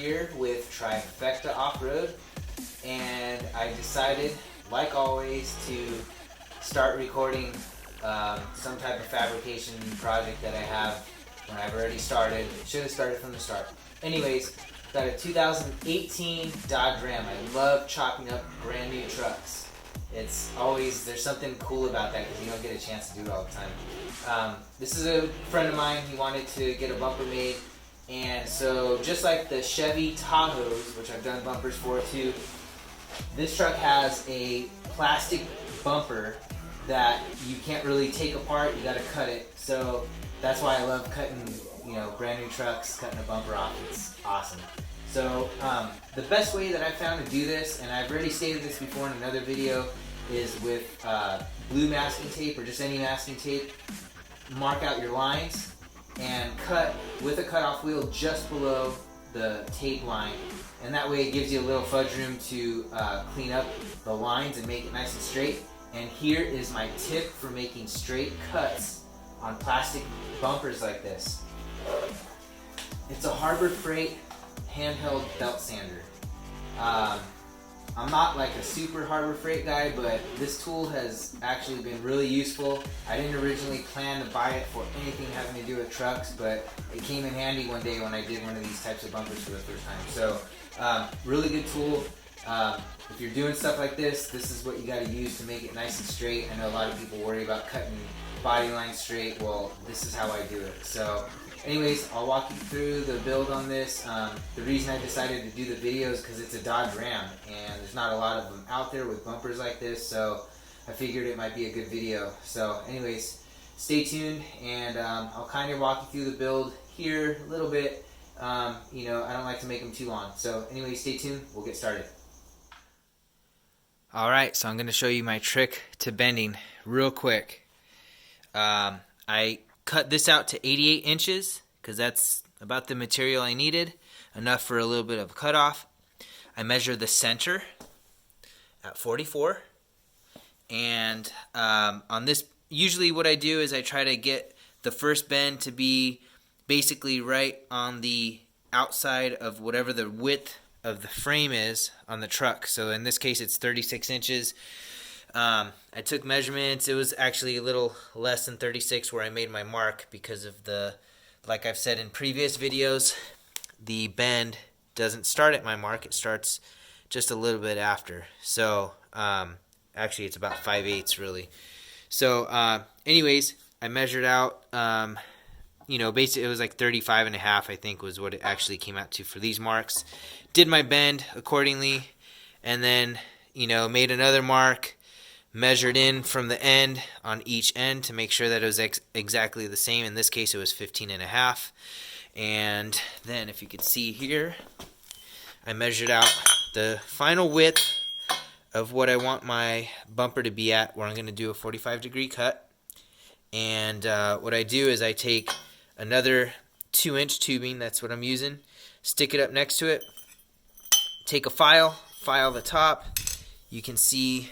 here with Trifecta Off-Road, and I decided, like always, to start recording some type of fabrication project that I have when I've already started. Should have started from the start. Anyways, got a 2018 Dodge Ram. I love chopping up brand new trucks. It's always, there's something cool about that because you don't get a chance to do it all the time. This is a friend of mine. He wanted to get a bumper made, and so just like the Chevy Tahoes, which I've done bumpers for too, this truck has a plastic bumper that you can't really take apart. You got to cut it. So that's why I love cutting, brand new trucks, cutting a bumper off. It's awesome. So the best way that I've found to do this, and I've already stated this before in another video, is with blue masking tape or just any masking tape. Mark out your lines and cut with a cutoff wheel just below the tape line, and that way it gives you a little fudge room to clean up the lines and make it nice and straight. And here is my tip for making straight cuts on plastic bumpers like this. It's a Harbor Freight handheld belt sander. I'm not like a super Harbor Freight guy, but this tool has actually been really useful. I didn't originally plan to buy it for anything having to do with trucks, but it came in handy one day when I did one of these types of bumpers for the first time. So really good tool. If you're doing stuff like this, this is what you got to use to make it nice and straight. I know a lot of people worry about cutting body lines straight. Well, this is how I do it. So anyways, I'll walk you through the build on this. The reason I decided to do the video is because it's a Dodge Ram, and there's not a lot of them out there with bumpers like this, so I figured it might be a good video. So anyways, stay tuned, and I'll kind of walk you through the build here a little bit. I don't like to make them too long. So anyways, stay tuned. We'll get started. Alright, so I'm going to show you my trick to bending real quick. I cut this out to 88 inches because that's about the material I needed, enough for a little bit of a cutoff. I measure the center at 44, and on this, usually what I do is I try to get the first bend to be basically right on the outside of whatever the width of the frame is on the truck. So in this case it's 36 inches. I took measurements. It was actually a little less than 36 where I made my mark because of the, like I've said in previous videos, the bend doesn't start at my mark. It starts just a little bit after. So actually it's about 5/8 really. So anyways, I measured out, basically it was like 35 and a half, I think, was what it actually came out to for these marks. Did my bend accordingly, and then, made another mark, measured in from the end on each end to make sure that it was exactly the same. In this case, it was 15 and a half. And then, if you could see here, I measured out the final width of what I want my bumper to be at, where I'm going to do a 45-degree cut. And what I do is I take another 2-inch tubing, that's what I'm using, stick it up next to it, take a file the top. You can see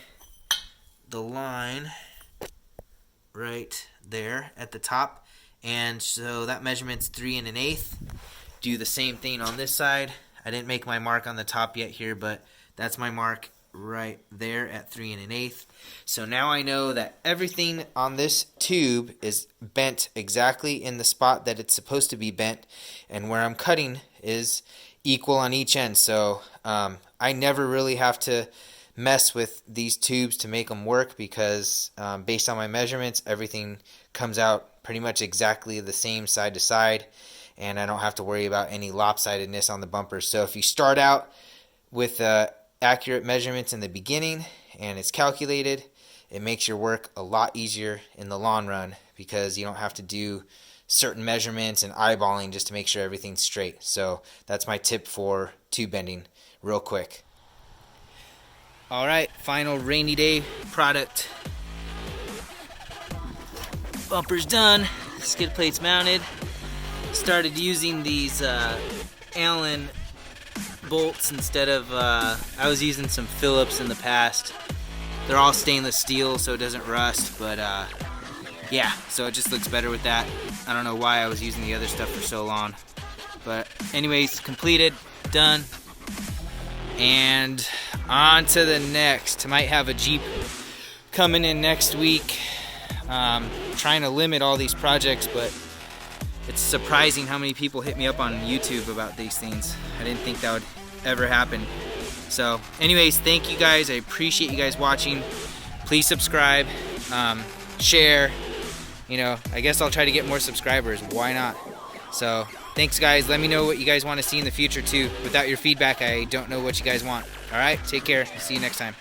the line right there at the top, and so that measurement's 3 1/8. Do the same thing on this side. I didn't make my mark on the top yet here, but that's my mark right there at 3 1/8. So now I know that everything on this tube is bent exactly in the spot that it's supposed to be bent, and where I'm cutting is equal on each end. So I never really have to mess with these tubes to make them work because based on my measurements, everything comes out pretty much exactly the same side to side, and I don't have to worry about any lopsidedness on the bumper. So if you start out with accurate measurements in the beginning and it's calculated, it makes your work a lot easier in the long run because you don't have to do certain measurements and eyeballing just to make sure everything's straight. So that's my tip for tube bending real quick. Alright, final rainy day product. Bumper's done, skid plate's mounted. Started using these Allen bolts instead of, I was using some Phillips in the past. They're all stainless steel so it doesn't rust, but yeah, so it just looks better with that. I don't know why I was using the other stuff for so long. But anyways, completed. done. And on to the next. Might have a Jeep coming in next week. Trying to limit all these projects, but it's surprising how many people hit me up on YouTube about these things. I didn't think that would ever happen. So anyways, thank you guys. I appreciate you guys watching. Please subscribe, share. You know, I guess I'll try to get more subscribers. Why not? So thanks guys. Let me know what you guys want to see in the future too. Without your feedback, I don't know what you guys want. All right, take care. See you next time.